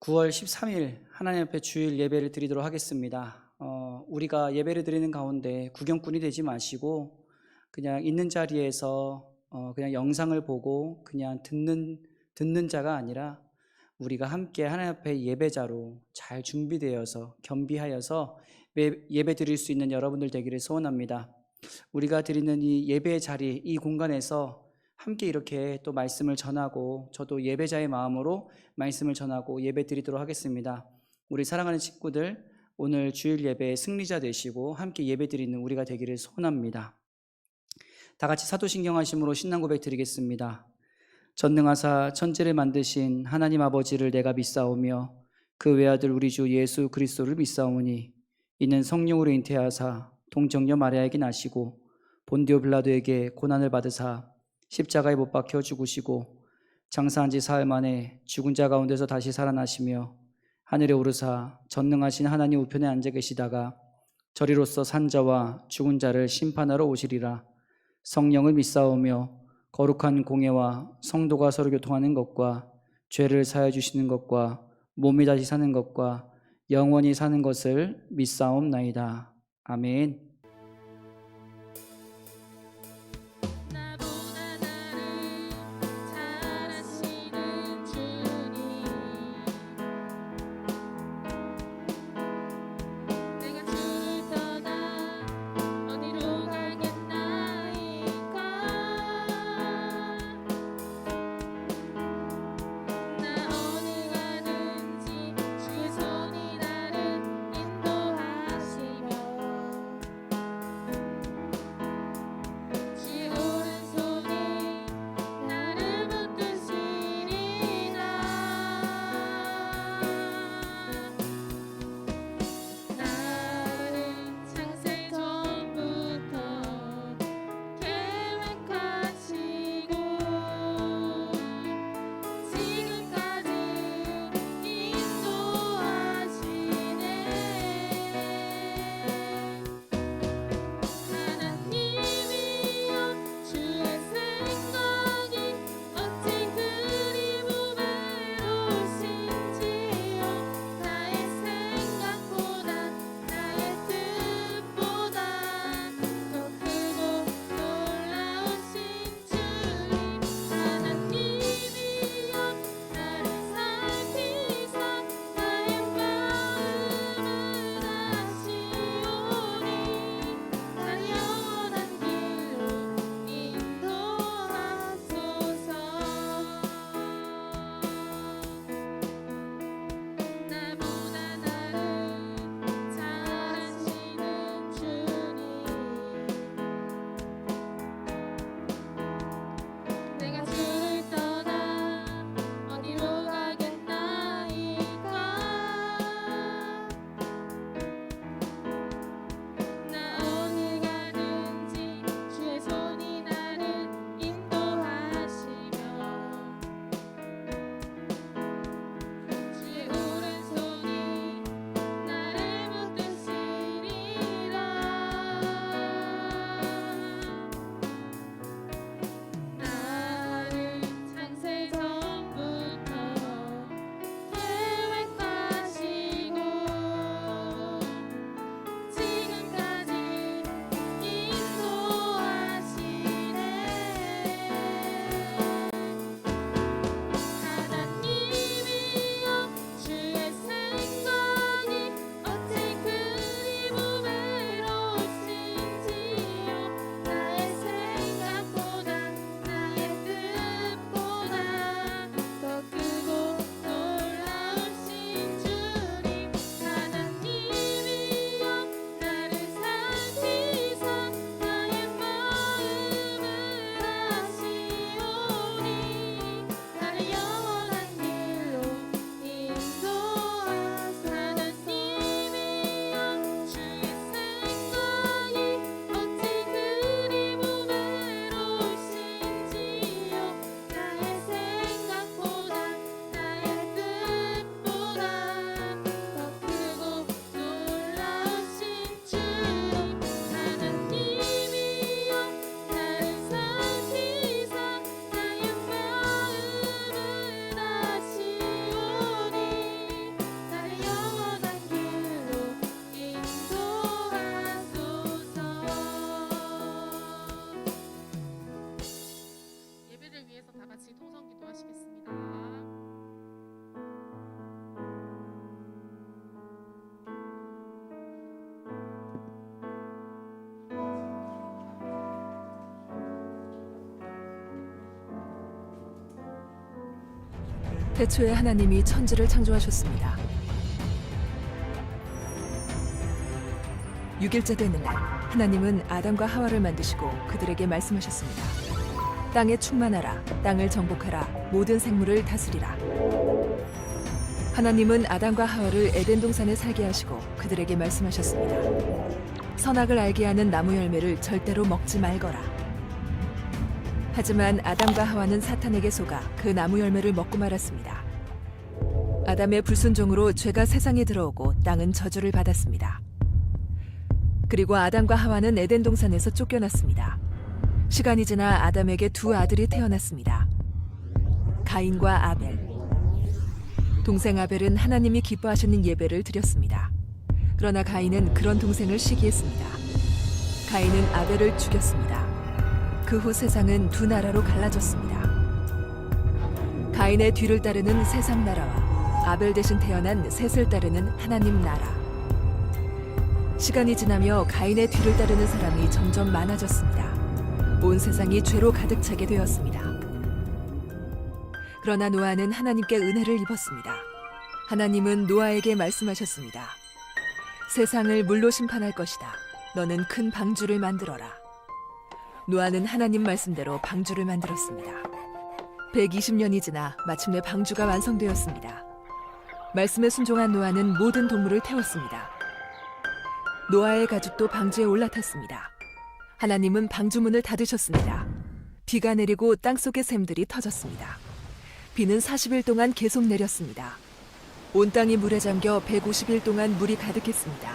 9월 13일 하나님 앞에 주일 예배를 드리도록 하겠습니다. 우리가 예배를 드리는 가운데 구경꾼이 되지 마시고 그냥 있는 자리에서 그냥 영상을 보고 그냥 듣는 자가 아니라 우리가 함께 하나님 앞에 예배자로 잘 준비되어서 겸비하여서 예배 드릴 수 있는 여러분들 되기를 소원합니다. 우리가 드리는 이 예배의 자리, 이 공간에서 함께 이렇게 또 말씀을 전하고 저도 예배자의 마음으로 말씀을 전하고 예배 드리도록 하겠습니다. 우리 사랑하는 친구들, 오늘 주일 예배의 승리자 되시고 함께 예배 드리는 우리가 되기를 소원합니다. 다 같이 사도신경 하심으로 신앙 고백 드리겠습니다. 전능하사 천지를 만드신 하나님 아버지를 내가 믿사오며 그 외아들 우리 주 예수 그리스도를 믿사오니 이는 성령으로 잉태하사 동정녀 마리아에게 나시고 본디오 빌라도에게 고난을 받으사 십자가에 못 박혀 죽으시고 장사한 지 사흘 만에 죽은 자 가운데서 다시 살아나시며 하늘에 오르사 전능하신 하나님 우편에 앉아 계시다가 저리로서 산 자와 죽은 자를 심판하러 오시리라. 성령을 믿사오며 거룩한 공예와 성도가 서로 교통하는 것과 죄를 사하여 주시는 것과 몸이 다시 사는 것과 영원히 사는 것을 믿사옵나이다. 아멘. 태초에 하나님이 천지를 창조하셨습니다. 6일째 되는 날, 하나님은 아담과 하와를 만드시고 그들에게 말씀하셨습니다. 땅에 충만하라, 땅을 정복하라, 모든 생물을 다스리라. 하나님은 아담과 하와를 에덴 동산에 살게 하시고 그들에게 말씀하셨습니다. 선악을 알게 하는 나무 열매를 절대로 먹지 말거라. 하지만 아담과 하와는 사탄에게 속아 그 나무 열매를 먹고 말았습니다. 아담의 불순종으로 죄가 세상에 들어오고 땅은 저주를 받았습니다. 그리고 아담과 하와는 에덴 동산에서 쫓겨났습니다. 시간이 지나 아담에게 두 아들이 태어났습니다. 가인과 아벨. 동생 아벨은 하나님이 기뻐하시는 예배를 드렸습니다. 그러나 가인은 그런 동생을 시기했습니다. 가인은 아벨을 죽였습니다. 그 후 세상은 두 나라로 갈라졌습니다. 가인의 뒤를 따르는 세상 나라와 아벨 대신 태어난 셋을 따르는 하나님 나라. 시간이 지나며 가인의 뒤를 따르는 사람이 점점 많아졌습니다. 온 세상이 죄로 가득 차게 되었습니다. 그러나 노아는 하나님께 은혜를 입었습니다. 하나님은 노아에게 말씀하셨습니다. 세상을 물로 심판할 것이다. 너는 큰 방주를 만들어라. 노아는 하나님 말씀대로 방주를 만들었습니다. 120년이 지나 마침내 방주가 완성되었습니다. 말씀에 순종한 노아는 모든 동물을 태웠습니다. 노아의 가족도 방주에 올라탔습니다. 하나님은 방주문을 닫으셨습니다. 비가 내리고 땅속의 샘들이 터졌습니다. 비는 40일 동안 계속 내렸습니다. 온 땅이 물에 잠겨 150일 동안 물이 가득했습니다.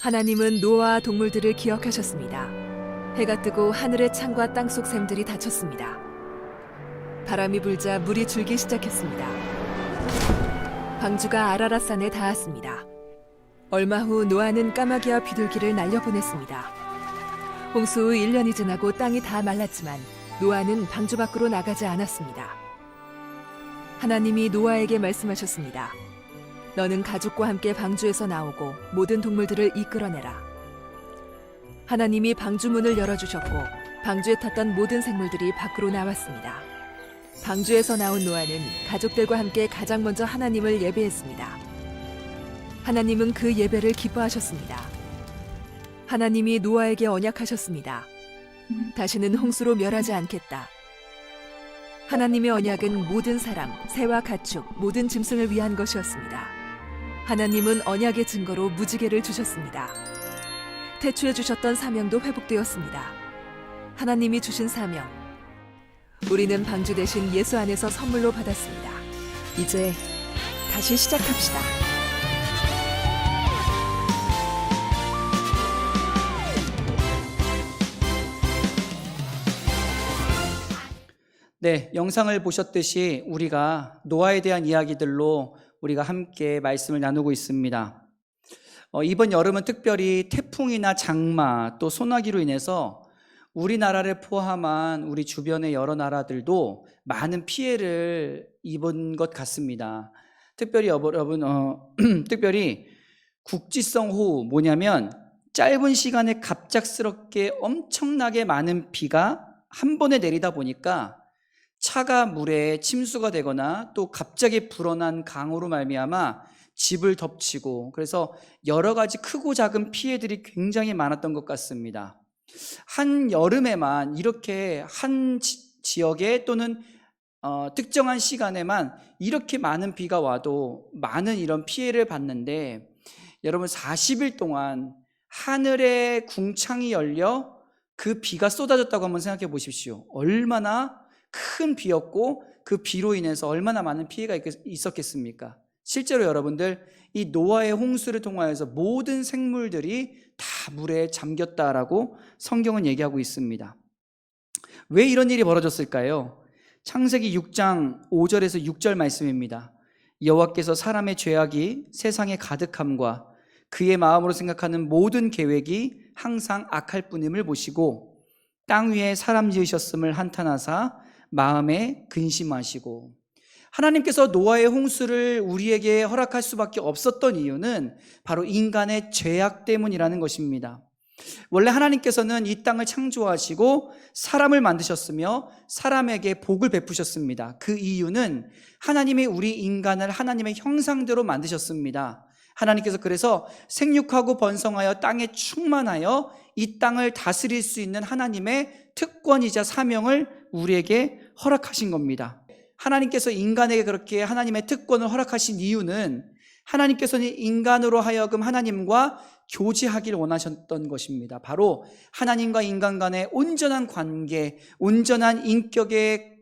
하나님은 노아와 동물들을 기억하셨습니다. 해가 뜨고 하늘의 창과 땅속 샘들이 닫혔습니다. 바람이 불자 물이 줄기 시작했습니다. 방주가 아라랏산에 닿았습니다. 얼마 후 노아는 까마귀와 비둘기를 날려보냈습니다. 홍수 후 1년이 지나고 땅이 다 말랐지만 노아는 방주 밖으로 나가지 않았습니다. 하나님이 노아에게 말씀하셨습니다. 너는 가족과 함께 방주에서 나오고 모든 동물들을 이끌어내라. 하나님이 방주문을 열어주셨고 방주에 탔던 모든 생물들이 밖으로 나왔습니다. 방주에서 나온 노아는 가족들과 함께 가장 먼저 하나님을 예배했습니다. 하나님은 그 예배를 기뻐하셨습니다. 하나님이 노아에게 언약하셨습니다. 다시는 홍수로 멸하지 않겠다. 하나님의 언약은 모든 사람, 새와 가축, 모든 짐승을 위한 것이었습니다. 하나님은 언약의 증거로 무지개를 주셨습니다. 태초에 주셨던 사명도 회복되었습니다. 하나님이 주신 사명. 우리는 방주 대신 예수 안에서 선물로 받았습니다. 이제 다시 시작합시다. 네, 영상을 보셨듯이 우리가 노아에 대한 이야기들로 우리가 함께 말씀을 나누고 있습니다. 이번 여름은 특별히 태풍이나 장마 또 소나기로 인해서 우리나라를 포함한 우리 주변의 여러 나라들도 많은 피해를 입은 것 같습니다. 특별히 여러분, 특별히 국지성 호우 뭐냐면 짧은 시간에 갑작스럽게 엄청나게 많은 비가 한 번에 내리다 보니까 차가 물에 침수가 되거나 또 갑자기 불어난 강으로 말미암아 집을 덮치고 그래서 여러 가지 크고 작은 피해들이 굉장히 많았던 것 같습니다. 한 여름에만 이렇게 한 지역에 또는 특정한 시간에만 이렇게 많은 비가 와도 많은 이런 피해를 봤는데 여러분 40일 동안 하늘에 궁창이 열려 그 비가 쏟아졌다고 한번 생각해 보십시오. 얼마나 큰 비였고 그 비로 인해서 얼마나 많은 피해가 있었겠습니까? 실제로 여러분들 이 노아의 홍수를 통하여서 모든 생물들이 다 물에 잠겼다라고 성경은 얘기하고 있습니다. 왜 이런 일이 벌어졌을까요? 창세기 6장 5절에서 6절 말씀입니다. 여호와께서 사람의 죄악이 세상에 가득함과 그의 마음으로 생각하는 모든 계획이 항상 악할 뿐임을 보시고 땅 위에 사람 지으셨음을 한탄하사 마음에 근심하시고. 하나님께서 노아의 홍수를 우리에게 허락할 수밖에 없었던 이유는 바로 인간의 죄악 때문이라는 것입니다. 원래 하나님께서는 이 땅을 창조하시고 사람을 만드셨으며 사람에게 복을 베푸셨습니다. 그 이유는 하나님이 우리 인간을 하나님의 형상대로 만드셨습니다. 하나님께서 그래서 생육하고 번성하여 땅에 충만하여 이 땅을 다스릴 수 있는 하나님의 특권이자 사명을 우리에게 허락하신 겁니다. 하나님께서 인간에게 그렇게 하나님의 특권을 허락하신 이유는 하나님께서는 인간으로 하여금 하나님과 교제하기를 원하셨던 것입니다. 바로 하나님과 인간 간의 온전한 관계, 온전한 인격의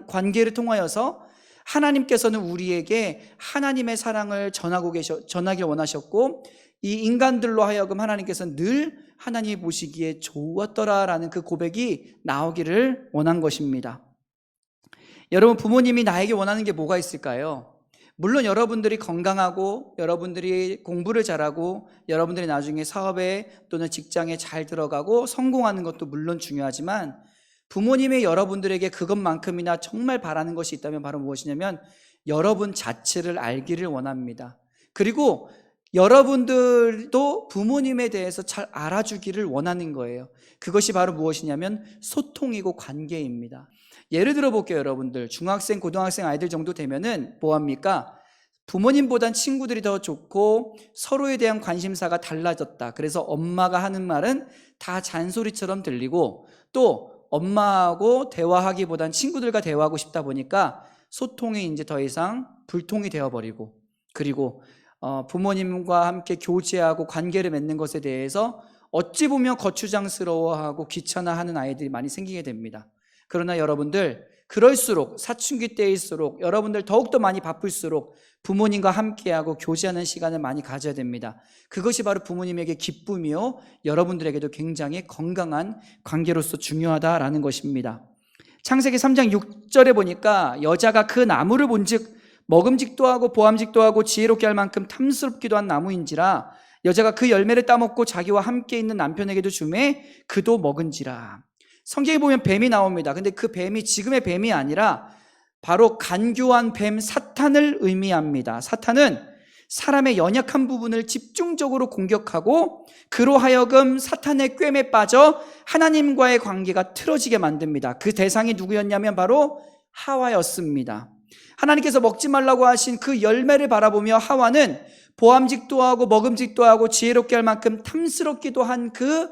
관계를 통하여서 하나님께서는 우리에게 하나님의 사랑을 전하길 원하셨고, 이 인간들로 하여금 하나님께서는 늘 하나님이 보시기에 좋았더라라는 그 고백이 나오기를 원한 것입니다. 여러분, 부모님이 나에게 원하는 게 뭐가 있을까요? 물론 여러분들이 건강하고 여러분들이 공부를 잘하고 여러분들이 나중에 사업에 또는 직장에 잘 들어가고 성공하는 것도 물론 중요하지만, 부모님의 여러분들에게 그것만큼이나 정말 바라는 것이 있다면 바로 무엇이냐면 여러분 자체를 알기를 원합니다. 그리고 여러분들도 부모님에 대해서 잘 알아주기를 원하는 거예요. 그것이 바로 무엇이냐면 소통이고 관계입니다. 예를 들어 볼게요. 여러분들 중학생, 고등학생 아이들 정도 되면은 뭐합니까? 부모님보단 친구들이 더 좋고 서로에 대한 관심사가 달라졌다. 그래서 엄마가 하는 말은 다 잔소리처럼 들리고, 또 엄마하고 대화하기보단 친구들과 대화하고 싶다 보니까 소통이 이제 더 이상 불통이 되어버리고, 그리고 부모님과 함께 교제하고 관계를 맺는 것에 대해서 어찌 보면 거추장스러워하고 귀찮아하는 아이들이 많이 생기게 됩니다. 그러나 여러분들, 그럴수록 사춘기 때일수록 여러분들 더욱더 많이 바쁠수록 부모님과 함께하고 교제하는 시간을 많이 가져야 됩니다. 그것이 바로 부모님에게 기쁨이요 여러분들에게도 굉장히 건강한 관계로서 중요하다라는 것입니다. 창세기 3장 6절에 보니까 여자가 그 나무를 본즉 먹음직도 하고 보암직도 하고 지혜롭게 할 만큼 탐스럽기도 한 나무인지라 여자가 그 열매를 따먹고 자기와 함께 있는 남편에게도 주매 그도 먹은지라. 성경에 보면 뱀이 나옵니다. 근데 그 뱀이 지금의 뱀이 아니라 바로 간교한 뱀 사탄을 의미합니다. 사탄은 사람의 연약한 부분을 집중적으로 공격하고 그로 하여금 사탄의 꿰매 빠져 하나님과의 관계가 틀어지게 만듭니다. 그 대상이 누구였냐면 바로 하와였습니다. 하나님께서 먹지 말라고 하신 그 열매를 바라보며 하와는 보암직도 하고 먹음직도 하고 지혜롭게 할 만큼 탐스럽기도 한 그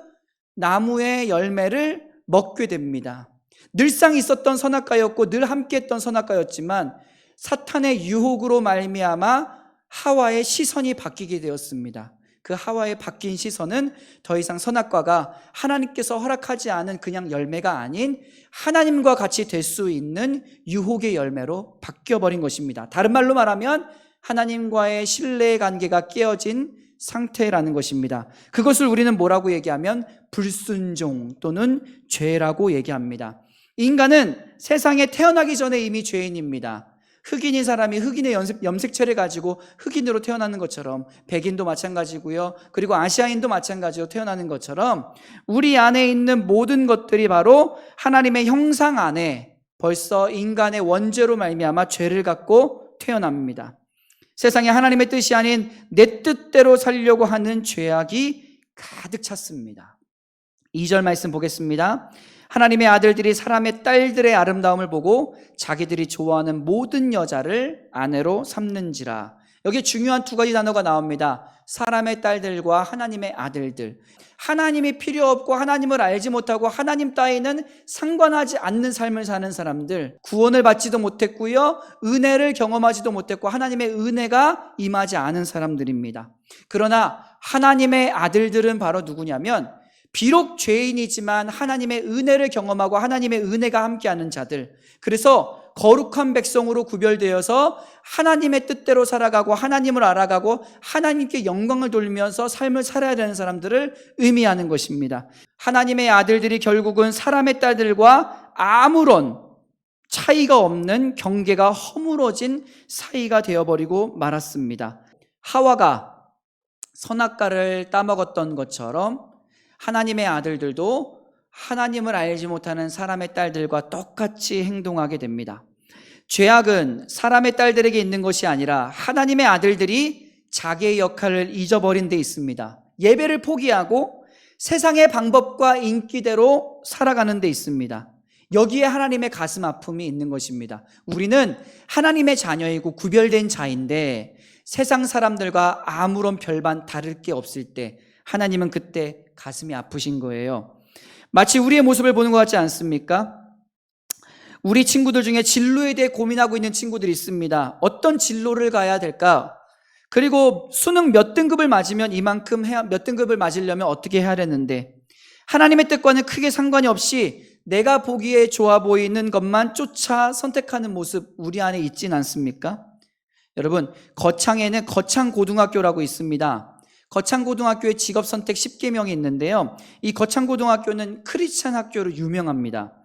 나무의 열매를 먹게 됩니다. 늘상 있었던 선악과였고 늘 함께했던 선악과였지만 사탄의 유혹으로 말미암아 하와의 시선이 바뀌게 되었습니다. 그 하와의 바뀐 시선은 더 이상 선악과가 하나님께서 허락하지 않은 그냥 열매가 아닌 하나님과 같이 될 수 있는 유혹의 열매로 바뀌어버린 것입니다. 다른 말로 말하면 하나님과의 신뢰의 관계가 깨어진 상태라는 것입니다. 그것을 우리는 뭐라고 얘기하면 불순종 또는 죄라고 얘기합니다. 인간은 세상에 태어나기 전에 이미 죄인입니다. 흑인인 사람이 흑인의 염색체를 가지고 흑인으로 태어나는 것처럼 백인도 마찬가지고요. 그리고 아시아인도 마찬가지로 태어나는 것처럼 우리 안에 있는 모든 것들이 바로 하나님의 형상 안에 벌써 인간의 원죄로 말미암아 죄를 갖고 태어납니다. 세상에 하나님의 뜻이 아닌 내 뜻대로 살려고 하는 죄악이 가득 찼습니다. 2절 말씀 보겠습니다. 하나님의 아들들이 사람의 딸들의 아름다움을 보고 자기들이 좋아하는 모든 여자를 아내로 삼는지라. 여기 중요한 두 가지 단어가 나옵니다. 사람의 딸들과 하나님의 아들들. 하나님이 필요 없고 하나님을 알지 못하고 하나님 따위는 상관하지 않는 삶을 사는 사람들, 구원을 받지도 못했고요, 은혜를 경험하지도 못했고 하나님의 은혜가 임하지 않은 사람들입니다. 그러나 하나님의 아들들은 바로 누구냐면 비록 죄인이지만 하나님의 은혜를 경험하고 하나님의 은혜가 함께하는 자들, 그래서 거룩한 백성으로 구별되어서 하나님의 뜻대로 살아가고 하나님을 알아가고 하나님께 영광을 돌리면서 삶을 살아야 되는 사람들을 의미하는 것입니다. 하나님의 아들들이 결국은 사람의 딸들과 아무런 차이가 없는 경계가 허물어진 사이가 되어버리고 말았습니다. 하와가 선악과를 따먹었던 것처럼 하나님의 아들들도 하나님을 알지 못하는 사람의 딸들과 똑같이 행동하게 됩니다. 죄악은 사람의 딸들에게 있는 것이 아니라 하나님의 아들들이 자기의 역할을 잊어버린 데 있습니다. 예배를 포기하고 세상의 방법과 인기대로 살아가는 데 있습니다. 여기에 하나님의 가슴 아픔이 있는 것입니다. 우리는 하나님의 자녀이고 구별된 자인데 세상 사람들과 아무런 별반 다를 게 없을 때 하나님은 그때 가슴이 아프신 거예요. 마치 우리의 모습을 보는 것 같지 않습니까? 우리 친구들 중에 진로에 대해 고민하고 있는 친구들이 있습니다. 어떤 진로를 가야 될까? 그리고 수능 몇 등급을 맞으면 이만큼 몇 등급을 맞으려면 어떻게 해야 되는데, 하나님의 뜻과는 크게 상관이 없이 내가 보기에 좋아 보이는 것만 쫓아 선택하는 모습 우리 안에 있진 않습니까? 여러분, 거창에는 거창고등학교라고 있습니다. 거창고등학교의 직업선택 10계명이 있는데요, 이 거창고등학교는 크리스찬 학교로 유명합니다.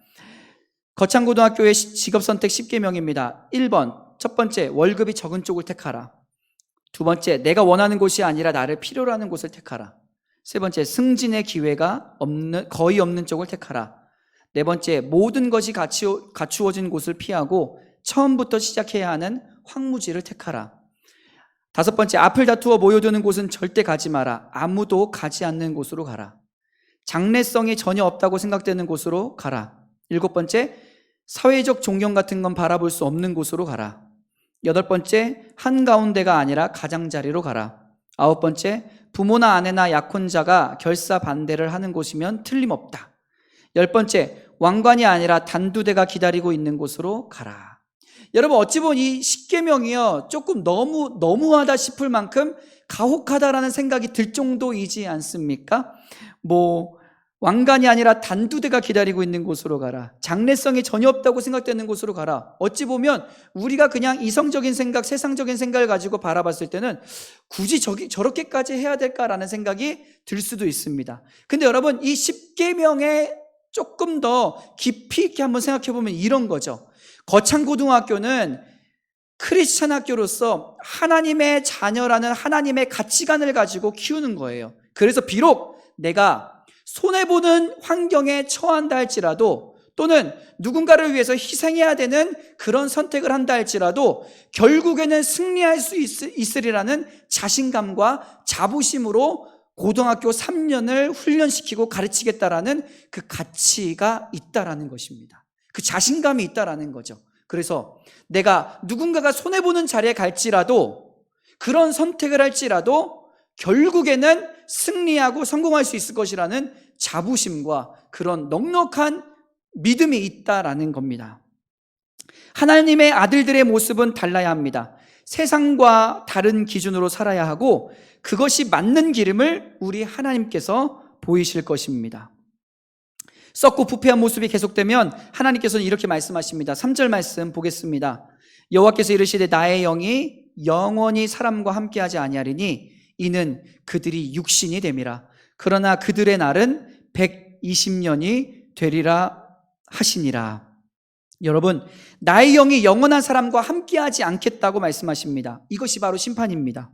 거창고등학교의 직업선택 10계명입니다. 1번, 첫 번째, 월급이 적은 쪽을 택하라. 두 번째, 내가 원하는 곳이 아니라 나를 필요로 하는 곳을 택하라. 세 번째, 승진의 기회가 거의 없는 쪽을 택하라. 네 번째, 모든 것이 갖추어진 곳을 피하고 처음부터 시작해야 하는 황무지를 택하라. 다섯 번째, 앞을 다투어 모여드는 곳은 절대 가지 마라. 아무도 가지 않는 곳으로 가라. 장래성이 전혀 없다고 생각되는 곳으로 가라. 일곱 번째, 사회적 존경 같은 건 바라볼 수 없는 곳으로 가라. 여덟 번째, 한가운데가 아니라 가장자리로 가라. 아홉 번째, 부모나 아내나 약혼자가 결사 반대를 하는 곳이면 틀림없다. 열 번째, 왕관이 아니라 단두대가 기다리고 있는 곳으로 가라. 여러분, 어찌 보면 이 10계명이요, 조금 너무하다 싶을 만큼 가혹하다라는 생각이 들 정도이지 않습니까? 왕관이 아니라 단두대가 기다리고 있는 곳으로 가라. 장래성이 전혀 없다고 생각되는 곳으로 가라. 어찌 보면 우리가 그냥 이성적인 생각, 세상적인 생각을 가지고 바라봤을 때는 굳이 저렇게까지 해야 될까라는 생각이 들 수도 있습니다. 근데 여러분, 이 10계명에 조금 더 깊이 있게 한번 생각해 보면 이런 거죠. 거창고등학교는 크리스찬 학교로서 하나님의 자녀라는 하나님의 가치관을 가지고 키우는 거예요. 그래서 비록 내가 손해보는 환경에 처한다 할지라도, 또는 누군가를 위해서 희생해야 되는 그런 선택을 한다 할지라도 결국에는 승리할 수 있으리라는 자신감과 자부심으로 고등학교 3년을 훈련시키고 가르치겠다라는 그 가치가 있다라는 것입니다. 그 자신감이 있다라는 거죠. 그래서 내가 누군가가 손해보는 자리에 갈지라도, 그런 선택을 할지라도 결국에는 승리하고 성공할 수 있을 것이라는 자부심과 그런 넉넉한 믿음이 있다라는 겁니다. 하나님의 아들들의 모습은 달라야 합니다. 세상과 다른 기준으로 살아야 하고 그것이 맞는 기름을 우리 하나님께서 보이실 것입니다. 썩고 부패한 모습이 계속되면 하나님께서는 이렇게 말씀하십니다. 3절 말씀 보겠습니다. 여호와께서 이르시되 나의 영이 영원히 사람과 함께하지 아니하리니 이는 그들이 육신이 됨이라. 그러나 그들의 날은 120년이 되리라 하시니라. 여러분, 나의 영이 영원한 사람과 함께하지 않겠다고 말씀하십니다. 이것이 바로 심판입니다.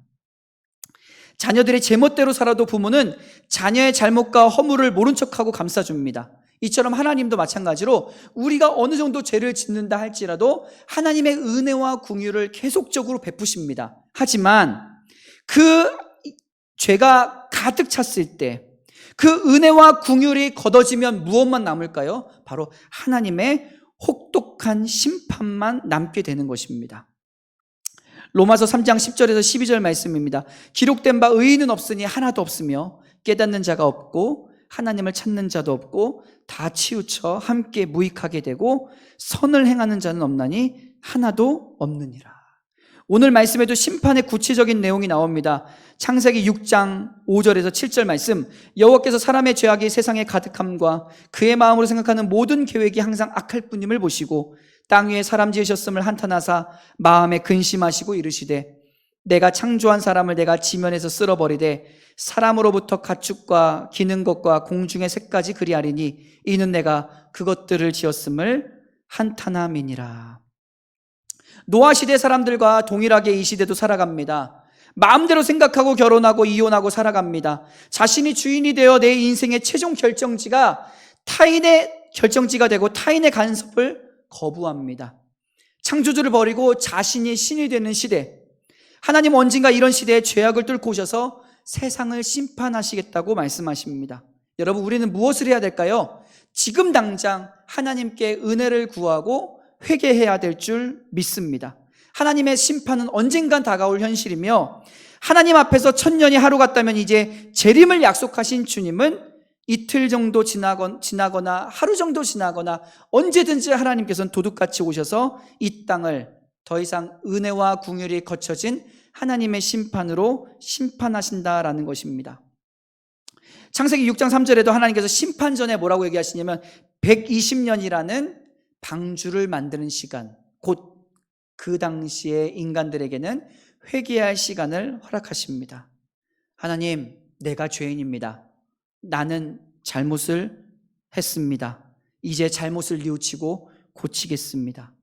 자녀들이 제멋대로 살아도 부모는 자녀의 잘못과 허물을 모른 척하고 감싸줍니다. 이처럼 하나님도 마찬가지로 우리가 어느 정도 죄를 짓는다 할지라도 하나님의 은혜와 긍휼을 계속적으로 베푸십니다. 하지만 그 죄가 가득 찼을 때 그 은혜와 긍휼이 걷어지면 무엇만 남을까요? 바로 하나님의 혹독한 심판만 남게 되는 것입니다. 로마서 3장 10절에서 12절 말씀입니다. 기록된 바 의인은 없으니 하나도 없으며 깨닫는 자가 없고 하나님을 찾는 자도 없고 다 치우쳐 함께 무익하게 되고 선을 행하는 자는 없나니 하나도 없느니라. 오늘 말씀에도 심판의 구체적인 내용이 나옵니다. 창세기 6장 5절에서 7절 말씀, 여호와께서 사람의 죄악이 세상에 가득함과 그의 마음으로 생각하는 모든 계획이 항상 악할 뿐임을 보시고 땅 위에 사람 지으셨음을 한탄하사 마음에 근심하시고 이르시되 내가 창조한 사람을 내가 지면에서 쓸어버리되 사람으로부터 가축과 기는 것과 공중의 새까지 그리하리니 이는 내가 그것들을 지었음을 한탄함이니라. 노아 시대 사람들과 동일하게 이 시대도 살아갑니다. 마음대로 생각하고 결혼하고 이혼하고 살아갑니다. 자신이 주인이 되어 내 인생의 최종 결정지가 타인의 결정지가 되고 타인의 간섭을 거부합니다. 창조주를 버리고 자신이 신이 되는 시대. 하나님 언젠가 이런 시대에 죄악을 뚫고 오셔서 세상을 심판하시겠다고 말씀하십니다. 여러분, 우리는 무엇을 해야 될까요? 지금 당장 하나님께 은혜를 구하고 회개해야 될 줄 믿습니다. 하나님의 심판은 언젠간 다가올 현실이며, 하나님 앞에서 천년이 하루 같다면 이제 재림을 약속하신 주님은 이틀 정도 지나거나 하루 정도 지나거나 언제든지 하나님께서는 도둑같이 오셔서 이 땅을 더 이상 은혜와 긍휼이 거쳐진 하나님의 심판으로 심판하신다라는 것입니다. 창세기 6장 3절에도 하나님께서 심판 전에 뭐라고 얘기하시냐면 120년이라는 방주를 만드는 시간, 곧 그 당시에 인간들에게는 회개할 시간을 허락하십니다. 하나님, 내가 죄인입니다. 나는 잘못을 했습니다. 이제 잘못을 뉘우치고 고치겠습니다.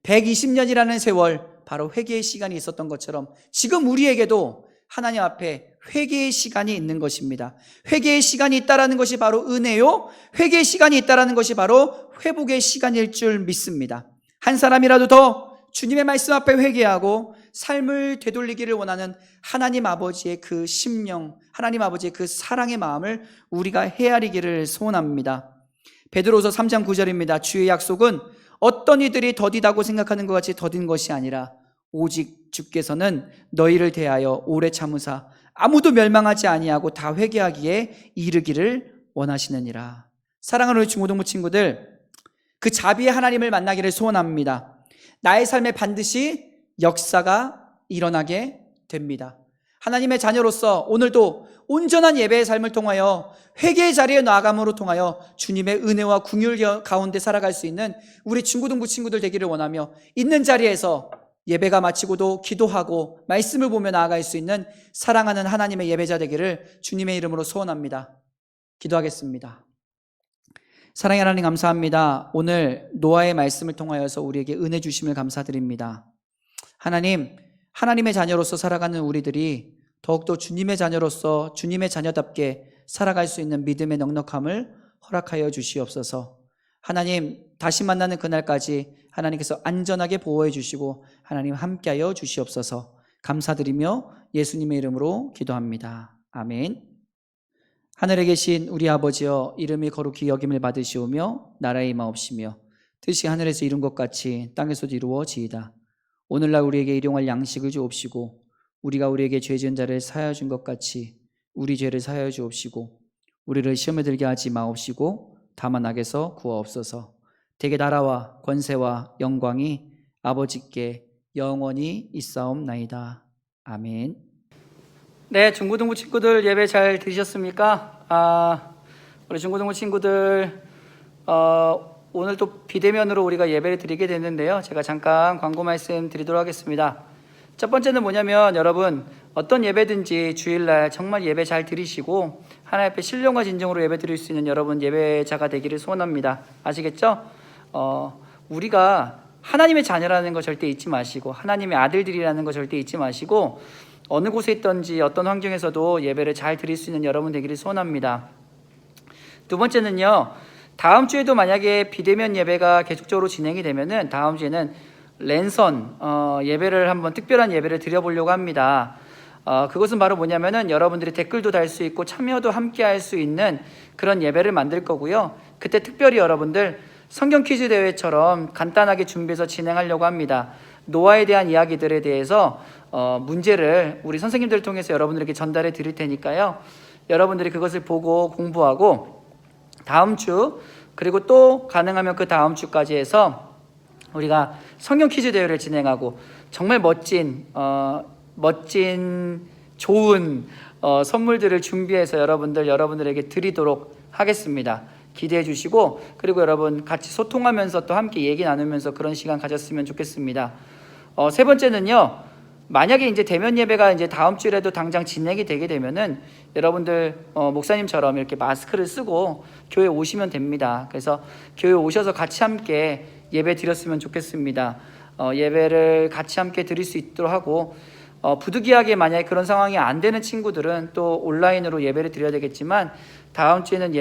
120년이라는 세월, 바로 회개의 시간이 있었던 것처럼 지금 우리에게도 하나님 앞에 회개의 시간이 있는 것입니다. 회개의 시간이 있다라는 것이 바로 은혜요, 회개의 시간이 있다라는 것이 바로 회복의 시간일 줄 믿습니다. 한 사람이라도 더 주님의 말씀 앞에 회개하고 삶을 되돌리기를 원하는 하나님 아버지의 그 심령, 하나님 아버지의 그 사랑의 마음을 우리가 헤아리기를 소원합니다. 베드로서 3장 9절입니다. 주의 약속은 어떤 이들이 더디다고 생각하는 것 같이 더딘 것이 아니라 오직 주께서는 너희를 대하여 오래 참으사 아무도 멸망하지 아니하고 다 회개하기에 이르기를 원하시느니라. 사랑하는 우리 중고등부 친구들, 그 자비의 하나님을 만나기를 소원합니다. 나의 삶에 반드시 역사가 일어나게 됩니다. 하나님의 자녀로서 오늘도 온전한 예배의 삶을 통하여 회개의 자리에 나아감으로 통하여 주님의 은혜와 긍휼 가운데 살아갈 수 있는 우리 중고등부 친구들 되기를 원하며, 있는 자리에서 예배가 마치고도 기도하고 말씀을 보며 나아갈 수 있는 사랑하는 하나님의 예배자 되기를 주님의 이름으로 소원합니다. 기도하겠습니다. 사랑의 하나님, 감사합니다. 오늘 노아의 말씀을 통하여서 우리에게 은혜 주심을 감사드립니다. 하나님, 하나님의 자녀로서 살아가는 우리들이 더욱더 주님의 자녀로서 주님의 자녀답게 살아갈 수 있는 믿음의 넉넉함을 허락하여 주시옵소서. 하나님, 다시 만나는 그날까지 하나님께서 안전하게 보호해 주시고 하나님 함께하여 주시옵소서. 감사드리며 예수님의 이름으로 기도합니다. 아멘. 하늘에 계신 우리 아버지여, 이름이 거룩히 여김을 받으시오며 나라의 임하옵시며 뜻이 하늘에서 이룬 것 같이 땅에서도 이루어지이다. 오늘날 우리에게 일용할 양식을 주옵시고 우리가 우리에게 죄 지은 자를 사하여 준 것 같이 우리 죄를 사하여 주옵시고 우리를 시험에 들게 하지 마옵시고 다만 악에서 구하옵소서. 대개 나라와 권세와 영광이 아버지께 영원히 있사옵나이다. 아멘. 네, 중고등부 친구들 예배 잘 들으셨습니까? 우리 중고등부 친구들 오늘 또 비대면으로 우리가 예배를 드리게 됐는데요. 제가 잠깐 광고 말씀 드리도록 하겠습니다. 첫 번째는 뭐냐면, 여러분 어떤 예배든지 주일날 정말 예배 잘 드리시고 하나님 앞에 신령과 진정으로 예배 드릴 수 있는 여러분 예배자가 되기를 소원합니다. 아시겠죠? 우리가 하나님의 자녀라는 거 절대 잊지 마시고, 하나님의 아들들이라는 거 절대 잊지 마시고, 어느 곳에 있든지 어떤 환경에서도 예배를 잘 드릴 수 있는 여러분 되기를 소원합니다. 두 번째는요, 다음 주에도 만약에 비대면 예배가 계속적으로 진행이 되면은 다음 주에는 랜선 예배를 한번 특별한 예배를 드려보려고 합니다. 그것은 바로 뭐냐면은 여러분들이 댓글도 달 수 있고 참여도 함께 할 수 있는 그런 예배를 만들 거고요. 그때 특별히 여러분들 성경 퀴즈 대회처럼 간단하게 준비해서 진행하려고 합니다. 노아에 대한 이야기들에 대해서 문제를 우리 선생님들을 통해서 여러분들에게 전달해 드릴 테니까요. 여러분들이 그것을 보고 공부하고 다음 주, 그리고 또 가능하면 그 다음 주까지 해서 우리가 성경 퀴즈 대회를 진행하고 정말 멋진 좋은 선물들을 준비해서 여러분들에게 드리도록 하겠습니다. 기대해 주시고, 그리고 여러분 같이 소통하면서 또 함께 얘기 나누면서 그런 시간 가졌으면 좋겠습니다. 세 번째는요, 만약에 이제 대면 예배가 이제 다음 주에라도 당장 진행이 되게 되면은 여러분들 목사님처럼 이렇게 마스크를 쓰고 교회 오시면 됩니다. 그래서 교회 오셔서 같이 함께 예배 드렸으면 좋겠습니다. 예배를 같이 함께 드릴 수 있도록 하고, 부득이하게 만약에 그런 상황이 안 되는 친구들은 또 온라인으로 예배를 드려야 되겠지만, 다음 주에는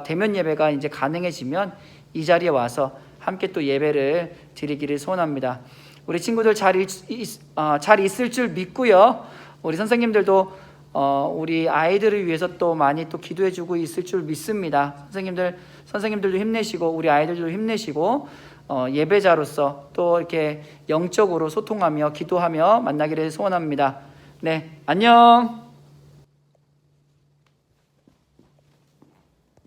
대면 예배가 이제 가능해지면 이 자리에 와서 함께 또 예배를 드리기를 소원합니다. 우리 친구들 잘 있을 줄 믿고요. 우리 선생님들도 우리 아이들을 위해서 또 많이 또 기도해주고 있을 줄 믿습니다. 선생님들도 힘내시고 우리 아이들도 힘내시고 예배자로서 또 이렇게 영적으로 소통하며 기도하며 만나기를 소원합니다. 네, 안녕.